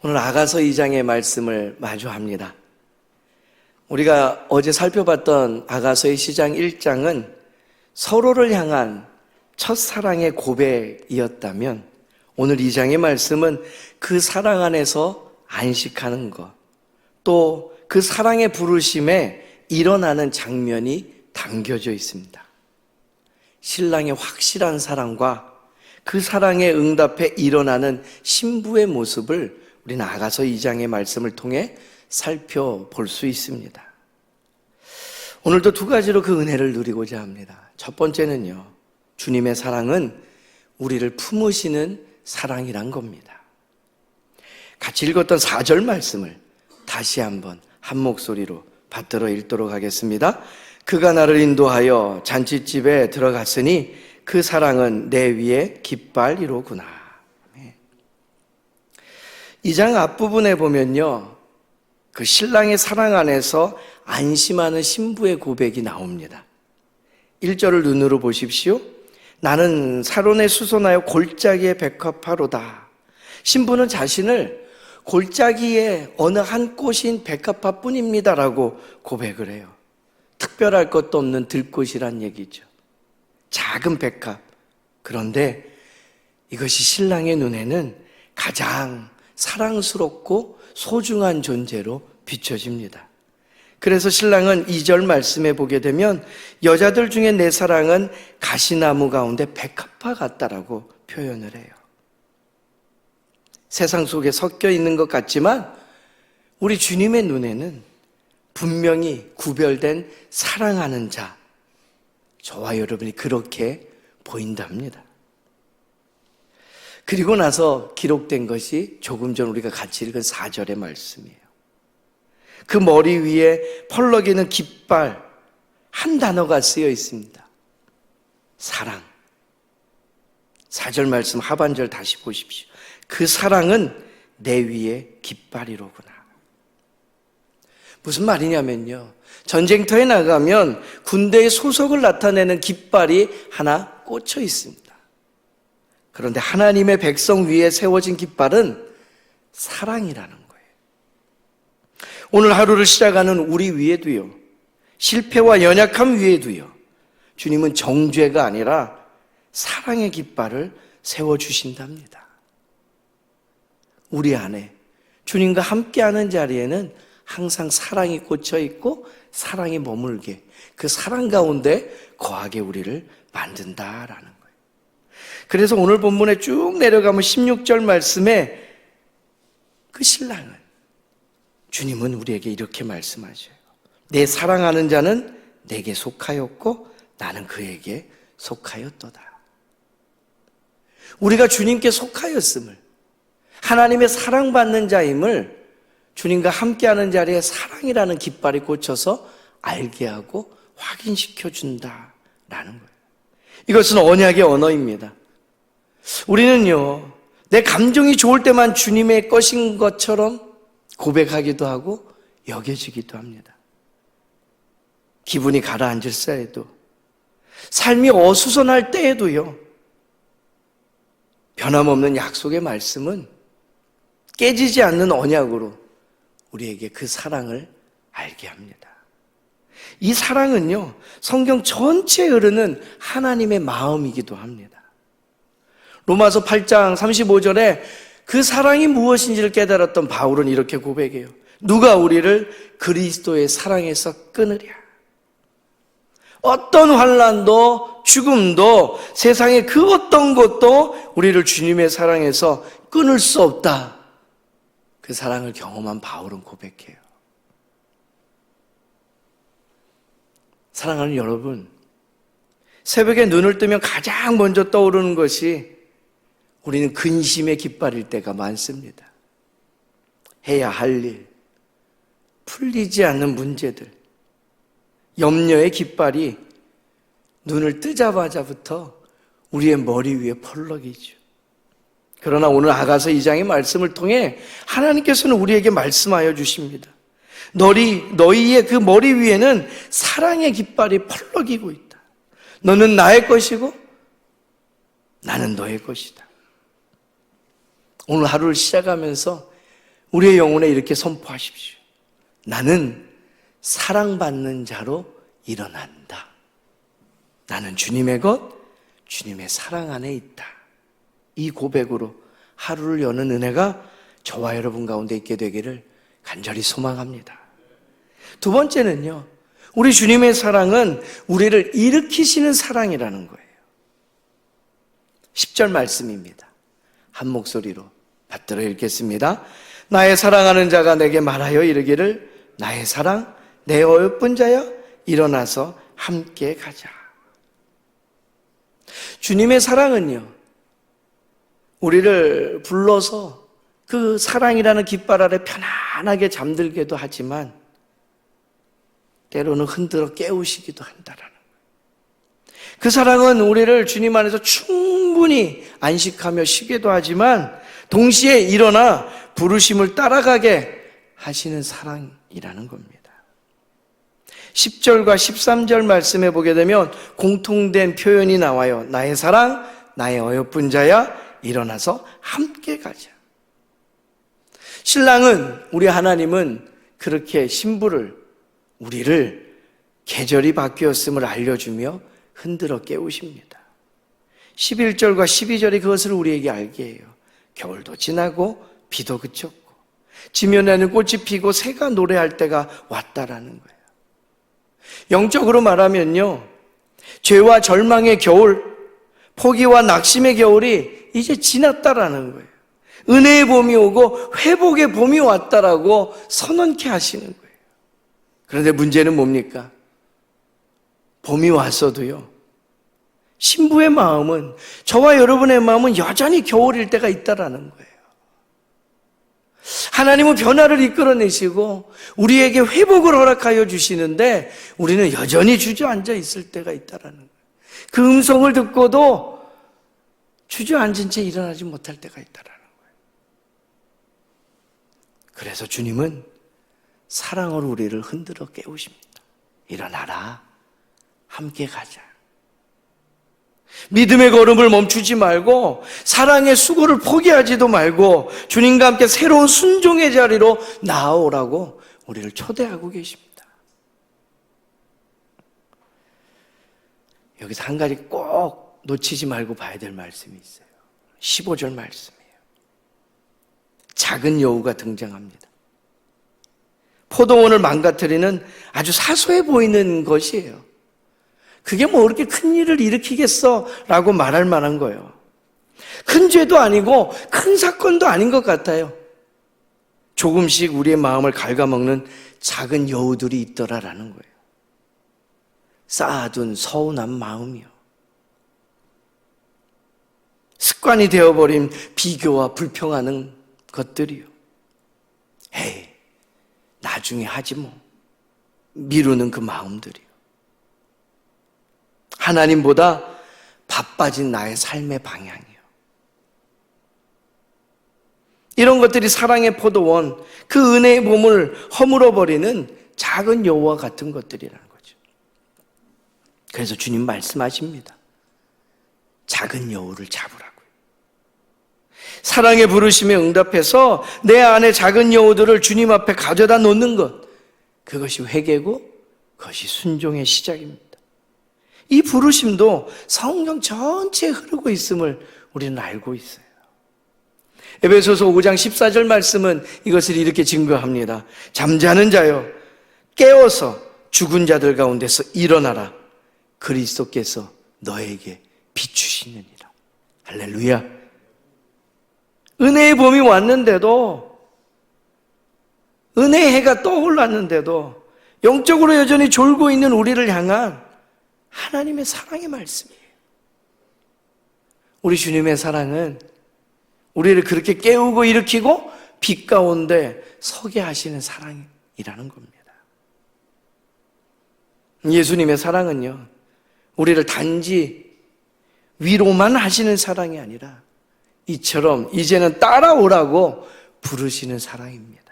오늘 아가서 2장의 말씀을 마주합니다. 우리가 어제 살펴봤던 아가서의 시장 1장은 서로를 향한 첫사랑의 고백이었다면 오늘 2장의 말씀은 그 사랑 안에서 안식하는 것, 또 그 사랑의 부르심에 일어나는 장면이 담겨져 있습니다. 신랑의 확실한 사랑과 그 사랑에 응답해 일어나는 신부의 모습을 우리는 아가서 2장의 말씀을 통해 살펴볼 수 있습니다. 오늘도 두 가지로 그 은혜를 누리고자 합니다. 첫 번째는요, 주님의 사랑은 우리를 품으시는 사랑이란 겁니다. 같이 읽었던 4절 말씀을 다시 한번 한 목소리로 받들어 읽도록 하겠습니다. 그가 나를 인도하여 잔치집에 들어갔으니 그 사랑은 내 위에 깃발이로구나. 이 장 앞부분에 보면요, 그 신랑의 사랑 안에서 안심하는 신부의 고백이 나옵니다. 1절을 눈으로 보십시오. 나는 사론에 수선하여 골짜기에 백합화로다. 신부는 자신을 골짜기의 어느 한 꽃인 백합화뿐입니다라고 고백을 해요. 특별할 것도 없는 들꽃이란 얘기죠. 작은 백합. 그런데 이것이 신랑의 눈에는 가장 사랑스럽고 소중한 존재로 비춰집니다. 그래서 신랑은 2절 말씀에 보게 되면 여자들 중에 내 사랑은 가시나무 가운데 백합화 같다라고 표현을 해요. 세상 속에 섞여 있는 것 같지만 우리 주님의 눈에는 분명히 구별된 사랑하는 자, 저와 여러분이 그렇게 보인답니다. 그리고 나서 기록된 것이 조금 전 우리가 같이 읽은 4절의 말씀이에요. 그 머리 위에 펄럭이는 깃발, 한 단어가 쓰여 있습니다. 사랑. 4절 말씀 하반절 다시 보십시오. 그 사랑은 내 위에 깃발이로구나. 무슨 말이냐면요, 전쟁터에 나가면 군대의 소속을 나타내는 깃발이 하나 꽂혀 있습니다. 그런데 하나님의 백성 위에 세워진 깃발은 사랑이라는 거예요. 오늘 하루를 시작하는 우리 위에도요, 실패와 연약함 위에도요, 주님은 정죄가 아니라 사랑의 깃발을 세워주신답니다. 우리 안에 주님과 함께하는 자리에는 항상 사랑이 꽂혀 있고 사랑이 머물게, 그 사랑 가운데 거하게 우리를 만든다라는 거예요. 그래서 오늘 본문에 쭉 내려가면 16절 말씀에 그 신랑은, 주님은 우리에게 이렇게 말씀하셔요. 내 사랑하는 자는 내게 속하였고 나는 그에게 속하였도다. 우리가 주님께 속하였음을, 하나님의 사랑받는 자임을 주님과 함께하는 자리에 사랑이라는 깃발이 꽂혀서 알게 하고 확인시켜 준다라는 거예요. 이것은 언약의 언어입니다. 우리는요, 내 감정이 좋을 때만 주님의 것인 것처럼 고백하기도 하고 여겨지기도 합니다. 기분이 가라앉을 때에도, 삶이 어수선할 때에도요, 변함없는 약속의 말씀은 깨지지 않는 언약으로 우리에게 그 사랑을 알게 합니다. 이 사랑은요, 성경 전체에 흐르는 하나님의 마음이기도 합니다. 로마서 8장 35절에 그 사랑이 무엇인지를 깨달았던 바울은 이렇게 고백해요. 누가 우리를 그리스도의 사랑에서 끊으랴. 어떤 환난도 죽음도 세상의 그 어떤 것도 우리를 주님의 사랑에서 끊을 수 없다. 그 사랑을 경험한 바울은 고백해요. 사랑하는 여러분, 새벽에 눈을 뜨면 가장 먼저 떠오르는 것이 우리는 근심의 깃발일 때가 많습니다. 해야 할 일, 풀리지 않는 문제들, 염려의 깃발이 눈을 뜨자마자부터 우리의 머리 위에 펄럭이죠. 그러나 오늘 아가서 2장의 말씀을 통해 하나님께서는 우리에게 말씀하여 주십니다. 너희의 그 머리 위에는 사랑의 깃발이 펄럭이고 있다. 너는 나의 것이고 나는 너의 것이다. 오늘 하루를 시작하면서 우리의 영혼에 이렇게 선포하십시오. 나는 사랑받는 자로 일어난다. 나는 주님의 것, 주님의 사랑 안에 있다. 이 고백으로 하루를 여는 은혜가 저와 여러분 가운데 있게 되기를 간절히 소망합니다. 두 번째는요, 우리 주님의 사랑은 우리를 일으키시는 사랑이라는 거예요. 10절 말씀입니다. 한 목소리로 받들어 읽겠습니다. 나의 사랑하는 자가 내게 말하여 이르기를 나의 사랑, 내 어여쁜 자야 일어나서 함께 가자. 주님의 사랑은요, 우리를 불러서 그 사랑이라는 깃발 아래 편안하게 잠들게도 하지만 때로는 흔들어 깨우시기도 한다라는 거예요. 그 사랑은 우리를 주님 안에서 충분히 안식하며 쉬게도 하지만 동시에 일어나 부르심을 따라가게 하시는 사랑이라는 겁니다. 10절과 13절 말씀해 보게 되면 공통된 표현이 나와요. 나의 사랑, 나의 어여쁜 자야 일어나서 함께 가자. 신랑은, 우리 하나님은 그렇게 신부를, 우리를 계절이 바뀌었음을 알려주며 흔들어 깨우십니다. 11절과 12절이 그것을 우리에게 알게 해요. 겨울도 지나고 비도 그쳤고 지면에는 꽃이 피고 새가 노래할 때가 왔다라는 거예요. 영적으로 말하면요, 죄와 절망의 겨울, 포기와 낙심의 겨울이 이제 지났다라는 거예요. 은혜의 봄이 오고 회복의 봄이 왔다라고 선언케 하시는 거예요. 그런데 문제는 뭡니까? 봄이 왔어도요, 신부의 마음은, 저와 여러분의 마음은 여전히 겨울일 때가 있다라는 거예요. 하나님은 변화를 이끌어내시고 우리에게 회복을 허락하여 주시는데 우리는 여전히 주저앉아 있을 때가 있다라는 거예요. 그 음성을 듣고도 주저앉은 채 일어나지 못할 때가 있다라는 거예요. 그래서 주님은 사랑으로 우리를 흔들어 깨우십니다. 일어나라, 함께 가자. 믿음의 걸음을 멈추지 말고 사랑의 수고를 포기하지도 말고 주님과 함께 새로운 순종의 자리로 나아오라고 우리를 초대하고 계십니다. 여기서 한 가지 꼭 놓치지 말고 봐야 될 말씀이 있어요. 15절 말씀이에요. 작은 여우가 등장합니다. 포도원을 망가뜨리는 아주 사소해 보이는 것이에요. 그게 뭐 그렇게 큰 일을 일으키겠어? 라고 말할 만한 거예요. 큰 죄도 아니고 큰 사건도 아닌 것 같아요. 조금씩 우리의 마음을 갉아먹는 작은 여우들이 있더라라는 거예요. 쌓아둔 서운한 마음이요. 습관이 되어버린 비교와 불평하는 것들이요. 에이, 나중에 하지 뭐. 미루는 그 마음들이요. 하나님보다 바빠진 나의 삶의 방향이요. 이런 것들이 사랑의 포도원, 그 은혜의 봄을 허물어버리는 작은 여우와 같은 것들이라는 거죠. 그래서 주님 말씀하십니다. 작은 여우를 잡으라고요. 사랑의 부르심에 응답해서 내 안에 작은 여우들을 주님 앞에 가져다 놓는 것, 그것이 회개고 그것이 순종의 시작입니다. 이 부르심도 성경 전체에 흐르고 있음을 우리는 알고 있어요. 에베소서 5장 14절 말씀은 이것을 이렇게 증거합니다. 잠자는 자여 깨어서 죽은 자들 가운데서 일어나라. 그리스도께서 너에게 비추시느니라. 할렐루야. 은혜의 봄이 왔는데도, 은혜의 해가 떠올랐는데도 영적으로 여전히 졸고 있는 우리를 향한 하나님의 사랑의 말씀이에요. 우리 주님의 사랑은 우리를 그렇게 깨우고 일으키고 빛 가운데 서게 하시는 사랑이라는 겁니다. 예수님의 사랑은요, 우리를 단지 위로만 하시는 사랑이 아니라 이처럼 이제는 따라오라고 부르시는 사랑입니다.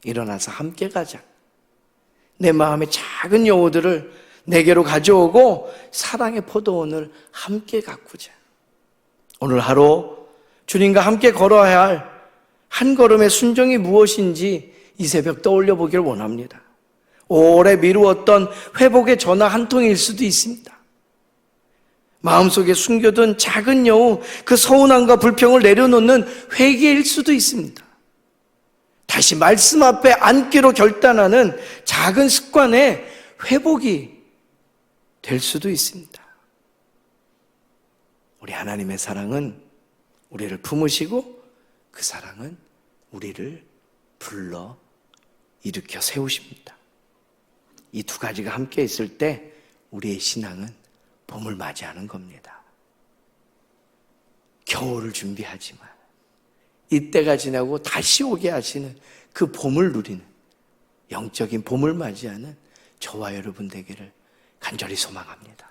일어나서 함께 가자. 내 마음의 작은 여우들을 내게로 가져오고 사랑의 포도원을 함께 가꾸자. 오늘 하루 주님과 함께 걸어야 할 한 걸음의 순종이 무엇인지 이 새벽 떠올려 보길 원합니다. 오래 미루었던 회복의 전화 한 통일 수도 있습니다. 마음속에 숨겨둔 작은 여우, 그 서운함과 불평을 내려놓는 회개일 수도 있습니다. 다시 말씀 앞에 앉기로 결단하는 작은 습관의 회복이 될 수도 있습니다. 우리 하나님의 사랑은 우리를 품으시고 그 사랑은 우리를 불러 일으켜 세우십니다. 이 두 가지가 함께 있을 때 우리의 신앙은 봄을 맞이하는 겁니다. 겨울을 준비하지만 이때가 지나고 다시 오게 하시는 그 봄을 누리는, 영적인 봄을 맞이하는 저와 여러분 되기를 간절히 소망합니다.